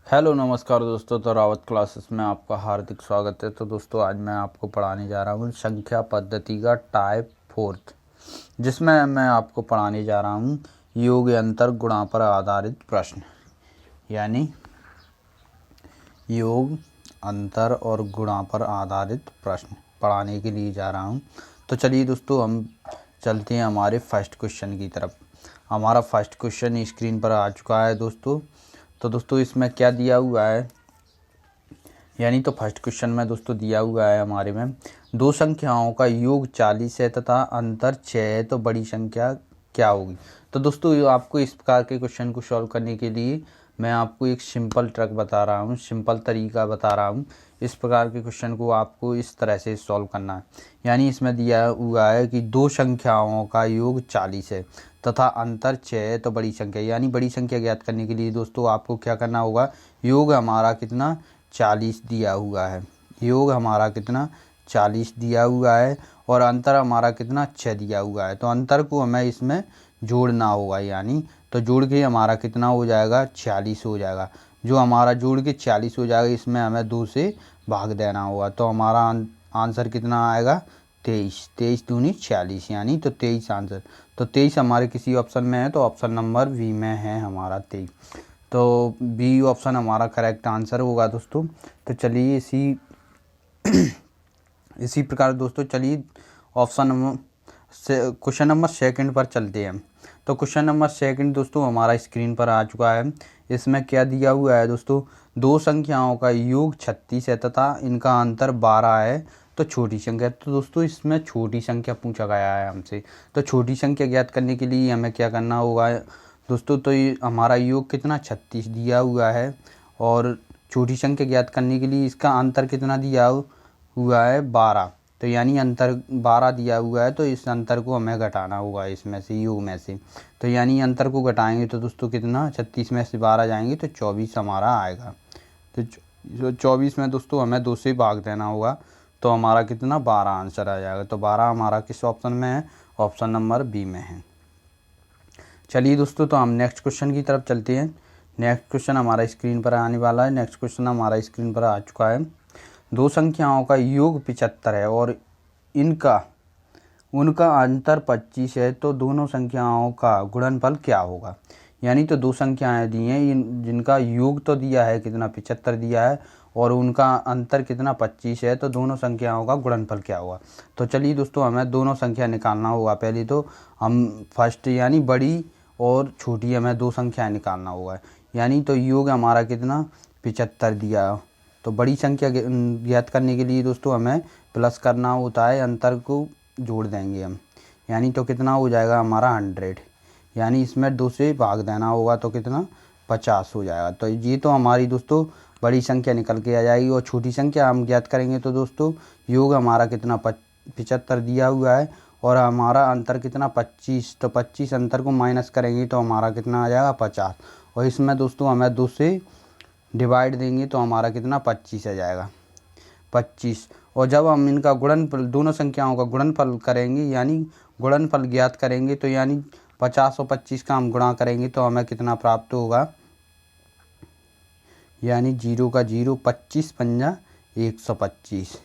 Hello नमस्कार दोस्तों। तो रावत क्लासेस में आपका हार्दिक स्वागत है। तो दोस्तों आज मैं आपको पढ़ाने जा रहा हूँ संख्या पद्धति का टाइप फोर्थ, जिसमें मैं आपको पढ़ाने जा रहा हूँ योग अंतर गुणा पर आधारित प्रश्न, यानी योग अंतर और गुणा पर आधारित प्रश्न पढ़ाने के लिए जा रहा हूँ। तो चलिए दोस्तों हम चलते हैं हमारे फर्स्ट क्वेश्चन की तरफ। हमारा फर्स्ट क्वेश्चन स्क्रीन पर आ चुका है दोस्तों। तो दोस्तों इसमें क्या दिया हुआ है, यानी तो फर्स्ट क्वेश्चन में दोस्तों दिया हुआ है हमारे में दो संख्याओं का योग 40 है तथा अंतर 6 है, तो बड़ी संख्या क्या होगी। तो दोस्तों आपको इस प्रकार के क्वेश्चन को सॉल्व करने के लिए मैं आपको एक सिंपल ट्रिक बता रहा हूँ, सिंपल तरीका बता रहा हूँ। इस प्रकार के क्वेश्चन को आपको इस तरह से सॉल्व करना है। यानी इसमें दिया हुआ है कि दो संख्याओं का योग 40 है तथा अंतर 6 है, तो बड़ी संख्या, यानी बड़ी संख्या ज्ञात करने के लिए दोस्तों आपको क्या करना होगा, योग हमारा कितना 40 दिया हुआ है, योग हमारा कितना 40 दिया हुआ है और अंतर हमारा कितना 6 दिया हुआ है। तो अंतर को हमें इसमें जोड़ना होगा, यानी तो जोड़ के हमारा कितना हो जाएगा 46 हो जाएगा। जो हमारा जोड़ के 46 हो जाएगा, इसमें हमें 2 से भाग देना होगा। तो हमारा आंसर कितना आएगा 23, 23 दूनी 46, यानी तो 23 आंसर। तो 23 हमारे किसी ऑप्शन में है, तो ऑप्शन नंबर बी में है हमारा 23। तो बी ऑप्शन हमारा करेक्ट आंसर होगा दोस्तों। तो चलिए इसी प्रकार दोस्तों चलिए ऑप्शन नंबर से क्वेश्चन नंबर सेकंड पर चलते हैं। तो क्वेश्चन नंबर सेकंड दोस्तों हमारा स्क्रीन पर आ चुका है। इसमें क्या दिया हुआ है दोस्तों, दो संख्याओं का योग 36 है तथा इनका अंतर 12 है, तो छोटी संख्या। तो दोस्तों इसमें छोटी संख्या पूछा गया है हमसे। तो छोटी संख्या ज्ञात करने के लिए हमें क्या करना होगा दोस्तों, तो ये हमारा योग कितना 36 दिया हुआ है और छोटी संख्या ज्ञात करने के लिए इसका अंतर कितना दिया हुआ है 12। तो यानी अंतर 12 दिया हुआ है, तो इस अंतर को हमें घटाना होगा इसमें से, योग में से। तो यानी अंतर को घटाएंगे तो दोस्तों कितना 36 में से 12 जाएंगे तो 24 हमारा आएगा। तो 24 में दोस्तों हमें 2 से भाग देना होगा, तो हमारा कितना 12 आंसर आ जाएगा। तो 12 हमारा किस ऑप्शन में है, ऑप्शन नंबर बी में है। चलिए दोस्तों तो हम नेक्स्ट क्वेश्चन की तरफ चलते हैं। नेक्स्ट क्वेश्चन हमारा स्क्रीन पर आने वाला है। नेक्स्ट क्वेश्चन हमारा स्क्रीन पर आ चुका है। दो संख्याओं का योग 75 है और उनका अंतर 25 है, तो दोनों संख्याओं का गुणनफल क्या होगा। यानी तो दो संख्याएं दी हैं, जिनका योग तो दिया है कितना 75 दिया है और उनका अंतर कितना 25 है, तो दोनों संख्याओं का गुणनफल क्या होगा। तो चलिए दोस्तों हमें दोनों संख्या निकालना होगा। पहले तो हम फर्स्ट यानी बड़ी और छोटी हमें दो संख्याएं निकालना होगा। यानी तो योग हमारा कितना 75 दिया, तो बड़ी संख्या ज्ञात करने के लिए दोस्तों हमें प्लस करना होता है, अंतर को जोड़ देंगे हम। यानी तो कितना हो जाएगा हमारा 100, यानी इसमें 2 से भाग देना होगा तो कितना 50 हो जाएगा। तो ये तो हमारी दोस्तों बड़ी संख्या निकल के आ जाएगी। और छोटी संख्या हम ज्ञात करेंगे तो दोस्तों योग हमारा कितना 75 दिया हुआ है और हमारा अंतर कितना 25, तो 25 अंतर को माइनस करेंगे तो हमारा कितना आ जाएगा 50। और इसमें दोस्तों हमें 2 से डिवाइड देंगे तो हमारा कितना 25 आ जाएगा 25। और जब हम इनका गुणनफल, दोनों संख्याओं का गुणनफल करेंगे यानी गुणनफल ज्ञात करेंगे, तो यानी 50 और 25 का हम गुणा करेंगे तो हमें कितना प्राप्त होगा, यानी 0 का 0, 25 पंजा 125,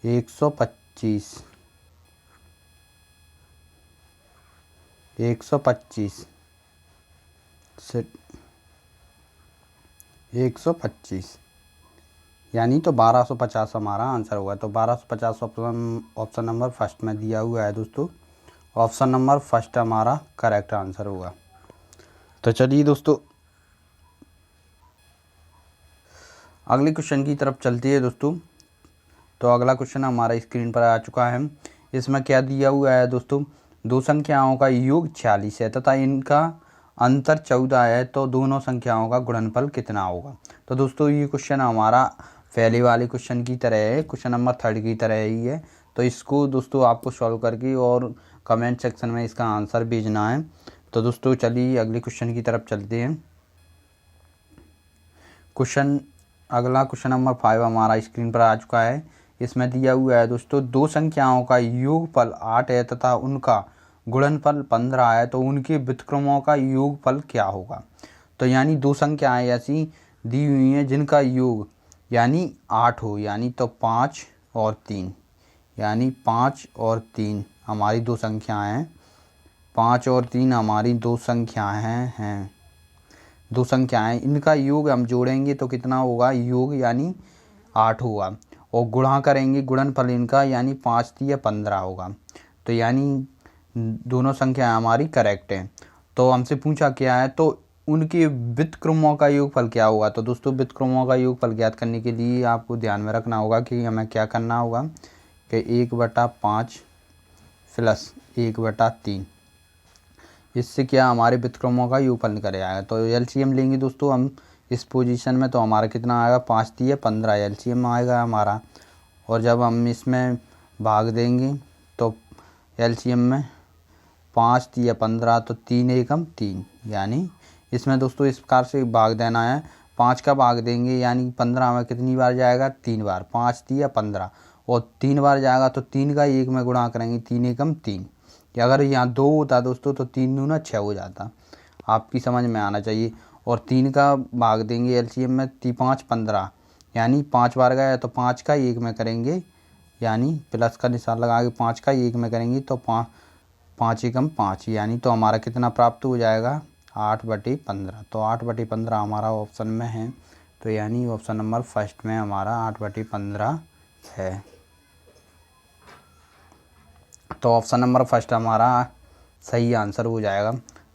125, 125 से 125, यानी तो 1250 हमारा आंसर होगा। तो 1250 ऑप्शन नंबर फर्स्ट में दिया हुआ है दोस्तों। ऑप्शन नंबर फर्स्ट हमारा करेक्ट आंसर होगा। तो चलिए दोस्तों अगले क्वेश्चन की तरफ चलती है दोस्तों। तो अगला क्वेश्चन हमारा स्क्रीन पर आ चुका है। इसमें क्या दिया हुआ है दोस्तों, दो संख्याओं का योग 46 है तथा इनका अंतर 14 है, तो दोनों संख्याओं का गुणनफल कितना होगा। तो दोस्तों ये क्वेश्चन हमारा पहले वाले क्वेश्चन की तरह है, क्वेश्चन नंबर 3 की तरह ही है। तो इसको दोस्तों आपको सॉल्व करके और कमेंट सेक्शन में इसका आंसर भेजना है। तो दोस्तों चलिए अगले क्वेश्चन की तरफ चलते हैं। अगला क्वेश्चन नंबर 5 हमारा स्क्रीन पर आ चुका है। इसमें दिया हुआ है दोस्तों दो संख्याओं का योगफल 8 है तथा उनका गुणनफल 15 है, तो उनके व्युत्क्रमों का योगफल क्या होगा। तो यानी दो संख्याएं ऐसी दी हुई हैं जिनका योग यानी 8 हो, यानी तो 5 और 3, यानी 5 और 3 हमारी दो संख्याएं हैं। 5 और 3 हमारी दो संख्याएं हैं, दो संख्याएं, इनका योग हम जोड़ेंगे तो कितना होगा, योग यानी 8 होगा, और गुणा करेंगे गुणनफल इनका यानी 5 तिया 15 होगा। तो यानी दोनों संख्या हमारी करेक्ट हैं। तो हमसे पूछा क्या है, तो उनके व्युत्क्रमों का योगफल क्या होगा। तो दोस्तों व्युत्क्रमों का योगफल ज्ञात करने के लिए आपको ध्यान में रखना होगा कि हमें क्या करना होगा कि 1/5 प्लस 1/3, इससे क्या हमारे व्युत्क्रमों का योगफल निकल जाएगा। तो एलसीएम लेंगे दोस्तों हम इस पोजीशन में, तो हमारा कितना आएगा, 5 तिया 15 एलसीएम आएगा हमारा। और जब हम इसमें भाग देंगे तो एलसीएम में 5 तिया 15, तो 3 एकम 3, यानी इसमें दोस्तों इस प्रकार से भाग देना है। 5 का भाग देंगे यानी 15 में कितनी बार जाएगा, 3 बार, 5 तिया 15, और 3 बार जाएगा तो 3 का 1 में गुणा करेंगे, 3 एकम 3। अगर यहाँ 2 होता दोस्तों तो 3 दूना 6 हो जाता, आपकी समझ में आना चाहिए। और 3 का भाग देंगे एलसीएम में, 5 15, यानी 5 बार गया तो 5 का 1 में करेंगे, यानी प्लस का निशान लगा के 5 का 1 में करेंगे तो 5 एकम 5, यानी तो हमारा कितना प्राप्त हो जाएगा, 8/15। तो 8/15 हमारा ऑप्शन में है, तो यानी ऑप्शन नंबर फर्स्ट में हमारा 8/15 है। तो ऑप्शन नंबर फर्स्ट हमारा सही आंसर हो जाएगा।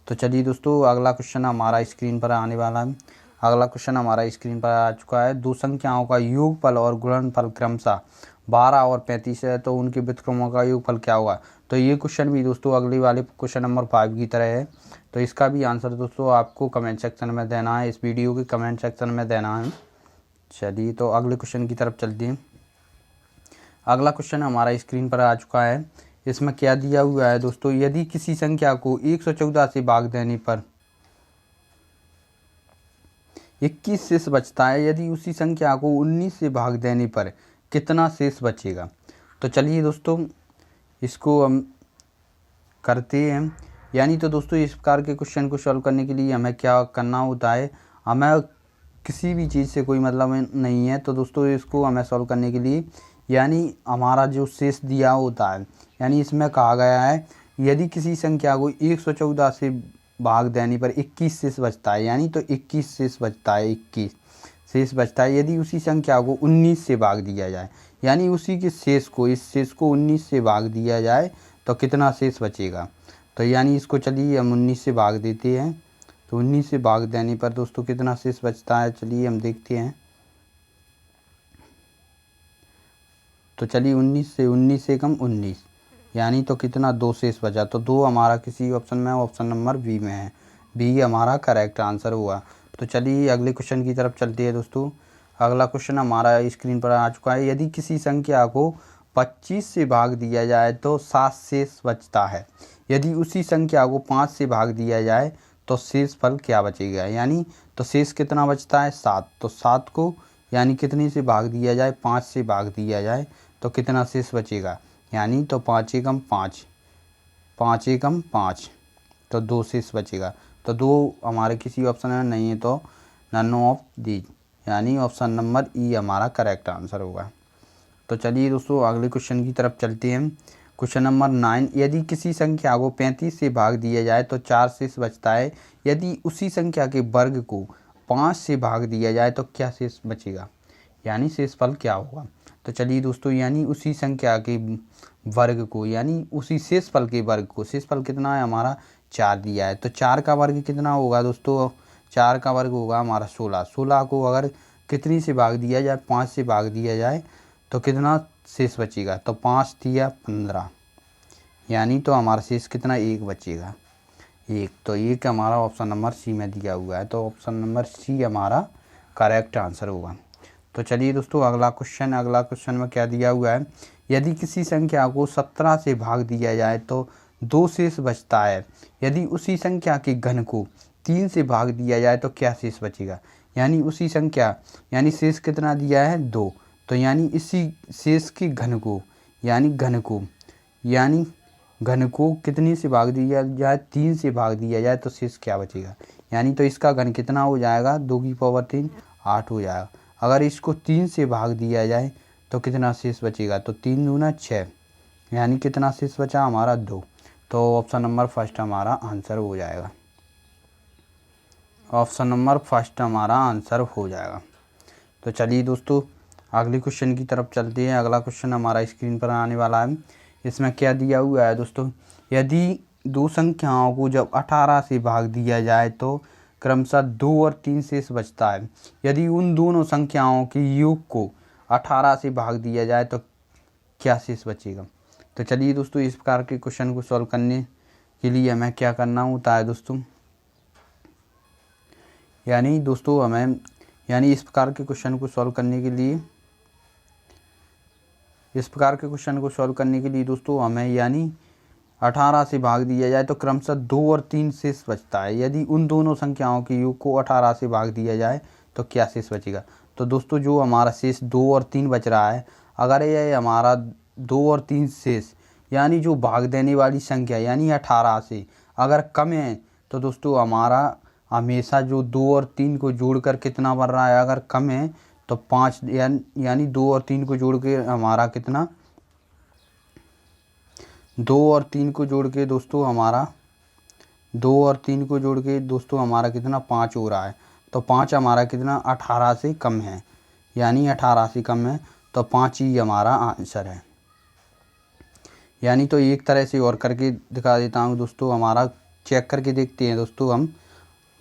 तो चलिए दोस्तों अगला क्वेश्चन हमारा स्क्रीन पर आने वाला है। अगला क्वेश्चन हमारा स्क्रीन पर आ चुका है। दो संख्याओं का योगफल और गुणनफल क्रमशः 12 और 35 है, तो उनके व्युत्क्रमों का योगफल क्या होगा। तो ये क्वेश्चन भी दोस्तों अगले वाले क्वेश्चन नंबर 5 की तरह है। तो इसका भी आंसर दोस्तों आपको कमेंट सेक्शन में देना है, इस वीडियो के कमेंट सेक्शन में देना है। चलिए तो अगले क्वेश्चन की तरफ चलते हैं। अगला क्वेश्चन हमारा स्क्रीन पर आ चुका है। इसमें क्या दिया हुआ है दोस्तों, यदि किसी संख्या को 114 से भाग देने पर 21 शेष बचता है, यदि उसी संख्या को 19 से भाग देने पर कितना शेष बचेगा। तो चलिए दोस्तों इसको हम करते हैं। यानी तो दोस्तों इस प्रकार के क्वेश्चन को सॉल्व करने के लिए हमें क्या करना होता है, हमें किसी भी चीज़ से कोई मतलब नहीं है। तो दोस्तों इसको हमें सॉल्व करने के लिए यानी हमारा जो शेष दिया होता है, यानी इसमें कहा गया है यदि किसी संख्या को 114 से भाग देने पर 21 शेष बचता है, यानी तो 21 शेष बचता है, 21 शेष बचता है। यदि उसी संख्या को 19 से भाग दिया जाए, यानी उसी के शेष को, इस शेष को 19 से भाग दिया जाए तो कितना शेष बचेगा। तो यानी इसको चलिए हम 19 से भाग देते हैं। तो 19 से भाग देने पर दोस्तों कितना शेष बचता है, चलिए हम देखते हैं। तो चलिए 19 से 19 एकम 19, यानी तो कितना 2 शेष बचा। तो 2 हमारा किसी ऑप्शन में, ऑप्शन नंबर बी में है, बी हमारा करेक्ट आंसर हुआ। तो चलिए अगले क्वेश्चन की तरफ चलते हैं दोस्तों। अगला क्वेश्चन हमारा स्क्रीन पर आ चुका है। यदि किसी संख्या को 25 से भाग दिया जाए तो 7 शेष बचता है, यदि उसी संख्या को 5 से भाग दिया जाए तो शेष फल क्या बचेगा। यानी तो शेष कितना बचता है, 7। तो 7 को यानी कितने से भाग दिया जाए, 5 से भाग दिया जाए तो कितना शेष बचेगा। यानी तो 5 एकम 5, 5 एकम 5, तो 2 शेष बचेगा। तो 2 हमारे किसी ऑप्शन में नहीं है, तो नन ऑफ दीज, यानी ऑप्शन नंबर ई हमारा करेक्ट आंसर होगा। तो चलिए दोस्तों अगले क्वेश्चन की तरफ चलते हैं। क्वेश्चन नंबर 9, यदि किसी संख्या को 35 से भाग दिया जाए तो 4 शेष बचता है, यदि उसी संख्या के वर्ग को 5 से भाग दिया जाए तो क्या शेष बचेगा, यानी शेषफल क्या होगा। तो चलिए दोस्तों यानी उसी संख्या के वर्ग को, यानी उसी शेषफल के वर्ग को, शेषफल कितना है हमारा 4 दिया है, तो 4 का वर्ग कितना होगा दोस्तों, 4 का वर्ग होगा हमारा 16। 16 को अगर कितनी से भाग दिया जाए, 5 से भाग दिया जाए तो कितना शेष बचेगा। तो 5 तिया 15, यानी तो हमारा शेष कितना 1 बचेगा, 1। तो 1 हमारा ऑप्शन नंबर सी में दिया हुआ है, तो ऑप्शन नंबर सी हमारा करेक्ट आंसर होगा। तो चलिए दोस्तों अगला क्वेश्चन में क्या दिया हुआ है। यदि किसी संख्या को 17 से भाग दिया जाए तो 2 शेष बचता है, यदि उसी संख्या के घन को 3 से भाग दिया जाए तो क्या शेष बचेगा। यानी उसी संख्या, यानी शेष कितना दिया है 2, तो यानी इसी शेष के घन को, यानी घन को कितनी से भाग दिया जाए, 3 से भाग दिया जाए तो शेष क्या बचेगा। यानी तो इसका घन कितना हो जाएगा, 2 की पावर 3, 8 हो जाएगा। अगर इसको 3 से भाग दिया जाए तो कितना शेष बचेगा, तो 3 दूना 6, यानी कितना शेष बचा हमारा 2। तो ऑप्शन नंबर फर्स्ट हमारा आंसर हो जाएगा। ऑप्शन नंबर फर्स्ट हमारा आंसर हो जाएगा। तो चलिए दोस्तों अगले क्वेश्चन की तरफ चलते हैं। अगला क्वेश्चन हमारा स्क्रीन पर आने वाला है। इसमें क्या दिया हुआ है दोस्तों, यदि दो संख्याओं को जब 18 से भाग दिया जाए तो क्रमशः 2 और 3 शेष बचता है। यदि उन दोनों संख्याओं के योग को 18 से भाग दिया जाए तो क्या शेष बचेगा। तो चलिए दोस्तों इस प्रकार के क्वेश्चन को सॉल्व करने के लिए हमें क्या करना होता है दोस्तों, यानी दोस्तों हमें इस प्रकार के क्वेश्चन को सॉल्व करने के लिए दोस्तों हमें यानी 18 से भाग दिया जाए तो क्रमशः 2 और 3 शेष बचता है। यदि उन दोनों संख्याओं के योग को 18 से भाग दिया जाए तो क्या शेष बचेगा। तो दोस्तों जो हमारा शेष 2 और 3 बच रहा है, अगर यह हमारा 2 और 3 शेष यानी जो भाग देने वाली संख्या यानी 18 से अगर कम है तो दोस्तों हमारा हमेशा जो 2 और 3 को जोड़कर कितना बन रहा है, अगर कम है तो 5, यानी 2 और 3 को जोड़ के हमारा कितना, 2 और 3 को जोड़ के दोस्तों हमारा 2 और 3 को जोड़ के दोस्तों हमारा कितना 5 हो रहा है। तो 5 हमारा कितना 18 से कम है, यानी 18 से कम है तो 5 ही हमारा आंसर है। यानी तो एक तरह से और करके दिखा देता हूँ दोस्तों, हमारा चेक करके देखते हैं दोस्तों हम,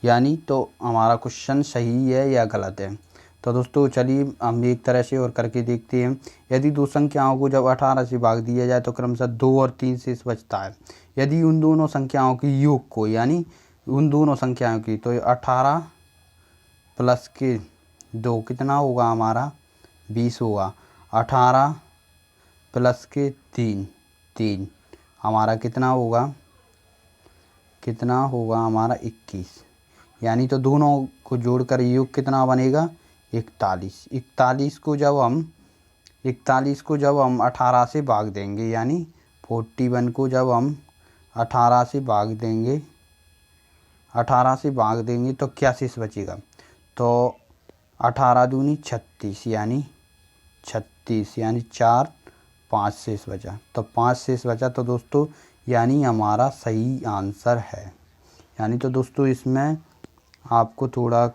यानी तो हमारा क्वेश्चन सही है या गलत है। तो दोस्तों चलिए हम एक तरह से और करके देखते हैं। यदि दो संख्याओं को जब 18 से भाग दिया जाए तो क्रमशः 2 और 3 शेष बचता है। यदि उन दोनों संख्याओं की योग को, यानी उन दोनों संख्याओं की, तो 18 प्लस के 2 कितना होगा हमारा 20 होगा। 18 प्लस के 3 हमारा कितना होगा हमारा 21, यानी तो दोनों को जोड़कर योग कितना बनेगा 41। 41 को जब हम 18 से भाग देंगे, यानी 41 को जब हम 18 से भाग देंगे तो क्या शेष बचेगा। तो 18 दूनी 36, यानी 4 5 शेष बचा, तो 5 शेष बचा। तो दोस्तों यानी हमारा सही आंसर है। यानी तो दोस्तों इसमें आपको थोड़ा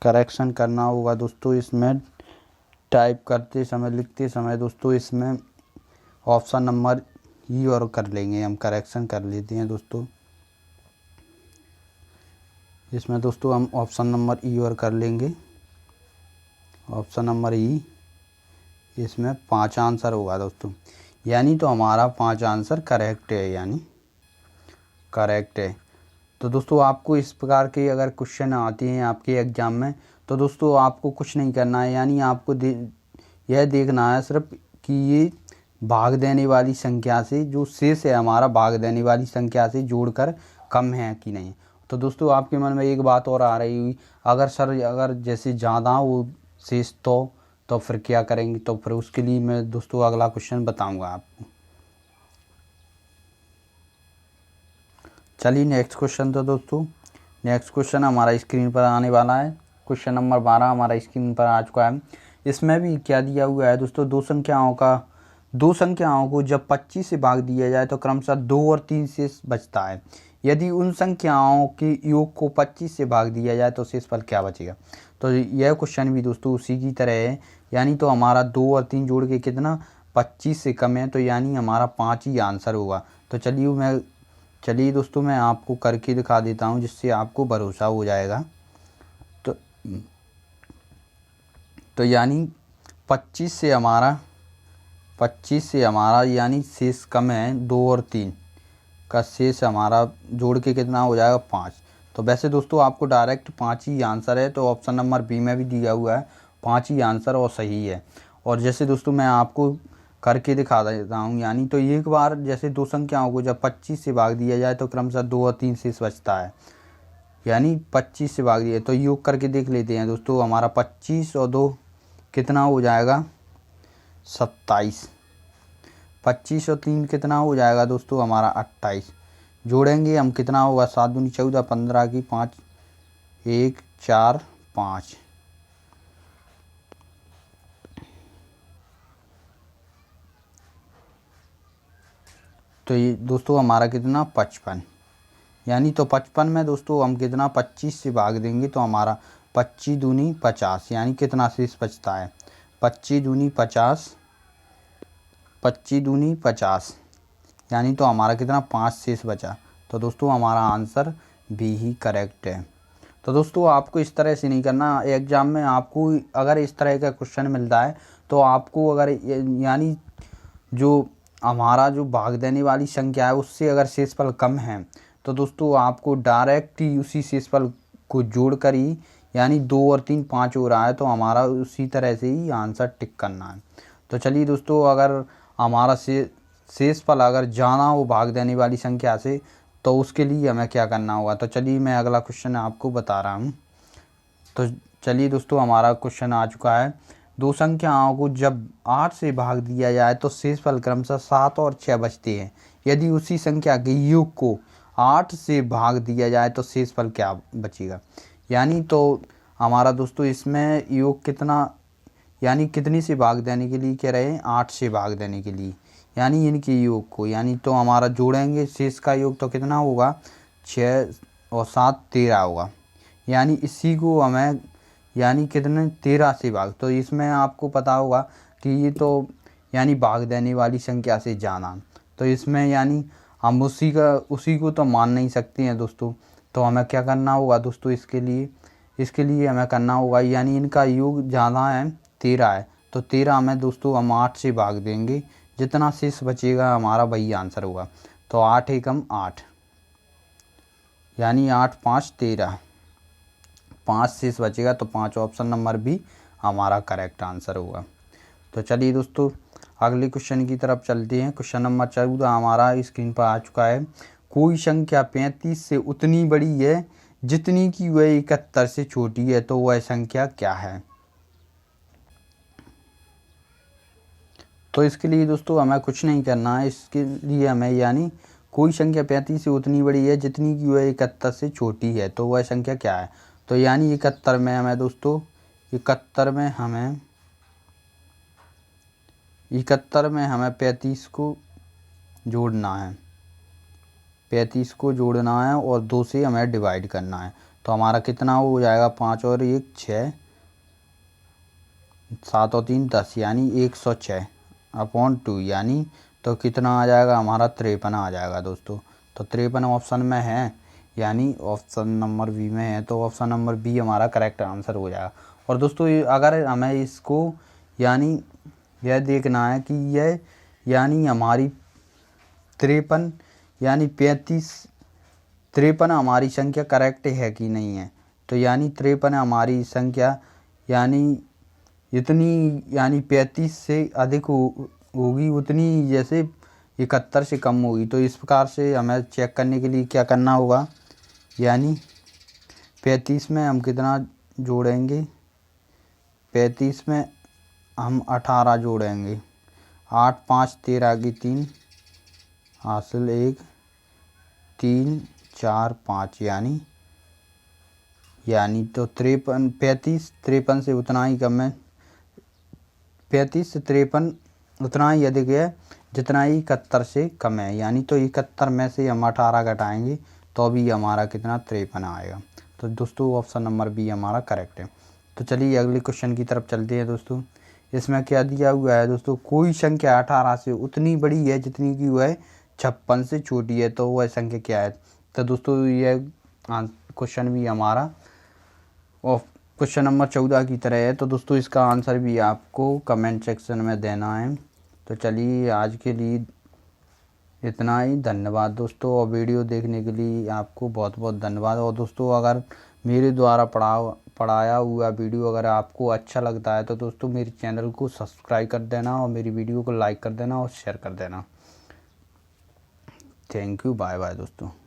करेक्शन करना होगा दोस्तों, इसमें टाइप करते समय, लिखते समय दोस्तों इसमें ऑप्शन नंबर ई और कर लेंगे हम, करेक्शन कर लेते हैं दोस्तों। इसमें दोस्तों हम ऑप्शन नंबर ई और कर लेंगे, ऑप्शन नंबर ई। इसमें 5 आंसर होगा दोस्तों, यानी तो हमारा 5 आंसर करेक्ट है, यानी करेक्ट है। तो दोस्तों आपको इस प्रकार के अगर क्वेश्चन आते हैं आपके एग्ज़ाम में तो दोस्तों आपको कुछ नहीं करना है, यानी आपको यह देखना है सिर्फ कि ये भाग देने वाली संख्या से, जो शेष है हमारा भाग देने वाली संख्या से जोड़कर कम है कि नहीं। तो दोस्तों आपके मन में एक बात और आ रही हुई, अगर जैसे ज़्यादा हो शेष तो फिर क्या करेंगे। तो फिर उसके लिए मैं दोस्तों अगला क्वेश्चन बताऊँगा आपको। चलिए नेक्स्ट क्वेश्चन, तो दोस्तों नेक्स्ट क्वेश्चन हमारा स्क्रीन पर आने वाला है। क्वेश्चन नंबर 12 हमारा स्क्रीन पर आ चुका है। इसमें भी क्या दिया हुआ है दोस्तों, दो संख्याओं को जब 25 से भाग दिया जाए तो क्रमशः 2 और 3 शेष बचता है। यदि उन संख्याओं के योग को 25 से भाग दिया जाए तो शेष फल क्या बचेगा। तो यह क्वेश्चन भी दोस्तों उसी की तरह है, यानी तो हमारा 2 और 3 जोड़ के कितना 25 से कम है, तो यानी हमारा 5 ही आंसर होगा। तो चलिए दोस्तों मैं आपको करके दिखा देता हूँ जिससे आपको भरोसा हो जाएगा। तो यानी 25 से हमारा यानी शेष कम है, 2 और 3 का शेष हमारा जोड़ के कितना हो जाएगा 5। तो वैसे दोस्तों आपको डायरेक्ट 5 ही आंसर है, तो ऑप्शन नंबर बी में भी दिया हुआ है 5 ही आंसर और सही है। और जैसे दोस्तों मैं आपको करके दिखा देता हूँ, यानी तो एक बार जैसे दो संख्याओं को जब 25 से भाग दिया जाए तो क्रमशः 2 और 3 शेष बचता है, यानी 25 से भाग दिया। तो योग करके देख लेते हैं दोस्तों, हमारा 25 और 2 कितना हो जाएगा 27। 25 और 3 कितना हो जाएगा दोस्तों हमारा 28। जोड़ेंगे हम कितना होगा 7 दूनी 14, 15 की 5, 1 4 5। तो ये दोस्तों हमारा कितना 55, यानी तो 55 में दोस्तों हम कितना 25 से भाग देंगे तो हमारा 25 दूनी 50, यानी कितना शेष बचता है 25 दूनी 50, 25 दूनी 50, यानी तो हमारा कितना 5 शेष बचा। तो दोस्तों हमारा आंसर बी ही करेक्ट है। तो दोस्तों आपको इस तरह से नहीं करना, एग्ज़ाम में आपको अगर इस तरह का क्वेश्चन मिलता है तो आपको अगर यानी जो हमारा जो भाग देने वाली संख्या है उससे अगर शेषफल कम है तो दोस्तों आपको डायरेक्ट ही उसी शेषफल को जोड़कर ही, यानी 2 और 3 5 हो रहा है तो हमारा उसी तरह से ही आंसर टिक करना है। तो चलिए दोस्तों, अगर हमारा शेषफल अगर ज़्यादा हो भाग देने वाली संख्या से तो उसके लिए हमें क्या करना होगा। तो चलिए मैं अगला क्वेश्चन आपको बता रहा हूँ। तो चलिए दोस्तों हमारा क्वेश्चन आ चुका है। दो संख्याओं को जब 8 से भाग दिया जाए तो शेषफल क्रमशः 7 और 6 बचते हैं। यदि उसी संख्या के योग को 8 से भाग दिया जाए तो शेषफल क्या बचेगा। यानी तो हमारा दोस्तों इसमें योग कितना, यानी कितनी से भाग देने के लिए कह रहे हैं 8 से भाग देने के लिए, यानी इनके योग को, यानी तो हमारा जोड़ेंगे शेष का योग तो कितना होगा 6 और 7 13 होगा, यानी इसी को हमें यानी कितने 13 से भाग। तो इसमें आपको पता होगा कि ये तो यानी भाग देने वाली संख्या से ज़्यादा, तो इसमें यानी हम उसी को तो मान नहीं सकते हैं दोस्तों। तो हमें क्या करना होगा दोस्तों, इसके लिए हमें करना होगा, यानी इनका योग ज़्यादा है 13 है तो 13 में दोस्तों हम 8 से भाग देंगे, जितना शेष बचेगा हमारा वही आंसर होगा। तो 8 एकम 8, यानी 8 5 13, 5 शेष बचेगा तो 5 ऑप्शन नंबर भी हमारा करेक्ट आंसर होगा। तो चलिए दोस्तों अगले क्वेश्चन की तरफ चलते हैं। क्वेश्चन नंबर 14 हमारा स्क्रीन पर आ चुका है। कोई संख्या 35 से उतनी बड़ी है जितनी कि वह 71 से छोटी है, तो वह संख्या क्या है। तो इसके लिए दोस्तों हमें कुछ नहीं करना है, इसके लिए हमें यानी कोई संख्या 35 से उतनी बड़ी है जितनी कि वह 71 से छोटी है, तो वह संख्या क्या है। तो यानी 71 में हमें दोस्तों 71 में हमें 35 को जोड़ना है, 35 को जोड़ना है और 2 से हमें डिवाइड करना है। तो हमारा कितना हो जाएगा 5 और 1 6, 7 और 3 10, यानी 106 अपॉन 2, यानी तो कितना आ जाएगा हमारा 53 आ जाएगा दोस्तों। तो 53 ऑप्शन में है, यानी ऑप्शन नंबर बी में है, तो ऑप्शन नंबर बी हमारा करेक्ट आंसर हो जाएगा। और दोस्तों अगर हमें इसको यानी यह देखना है कि यह यानी हमारी 53 यानी 53 हमारी संख्या करेक्ट है कि नहीं है। तो यानी 53 हमारी संख्या यानी इतनी यानी 35 से अधिक होगी उतनी जैसे 71 से कम होगी। तो इस प्रकार से हमें चेक करने के लिए क्या करना होगा, यानी 35 में हम कितना जोड़ेंगे, 35 में हम 18 जोड़ेंगे, 8 5 13 की 3 हासिल 1 3 4 5, यानी तो 53 से उतना ही कम है, 35 से 53 उतना ही अधिक है जितना ही 71 से कम है। यानी तो 71 में से हम 18 घटाएंगे तो भी हमारा कितना 53 आएगा। तो दोस्तों ऑप्शन नंबर बी हमारा करेक्ट है। तो चलिए अगले क्वेश्चन की तरफ चलते हैं दोस्तों। इसमें क्या दिया हुआ है दोस्तों, कोई संख्या 18 से उतनी बड़ी है जितनी कि वह 56 से छोटी है, तो वह संख्या क्या है। तो दोस्तों यह क्वेश्चन भी हमारा क्वेश्चन नंबर 14 की तरह है। तो दोस्तों इसका आंसर भी आपको कमेंट सेक्शन में देना है। तो चलिए आज के लिए इतना ही, धन्यवाद दोस्तों, और वीडियो देखने के लिए आपको बहुत बहुत धन्यवाद। और दोस्तों अगर मेरे द्वारा पढ़ाया हुआ वीडियो अगर आपको अच्छा लगता है तो दोस्तों मेरे चैनल को सब्सक्राइब कर देना और मेरी वीडियो को लाइक कर देना और शेयर कर देना। थैंक यू, बाय बाय दोस्तों।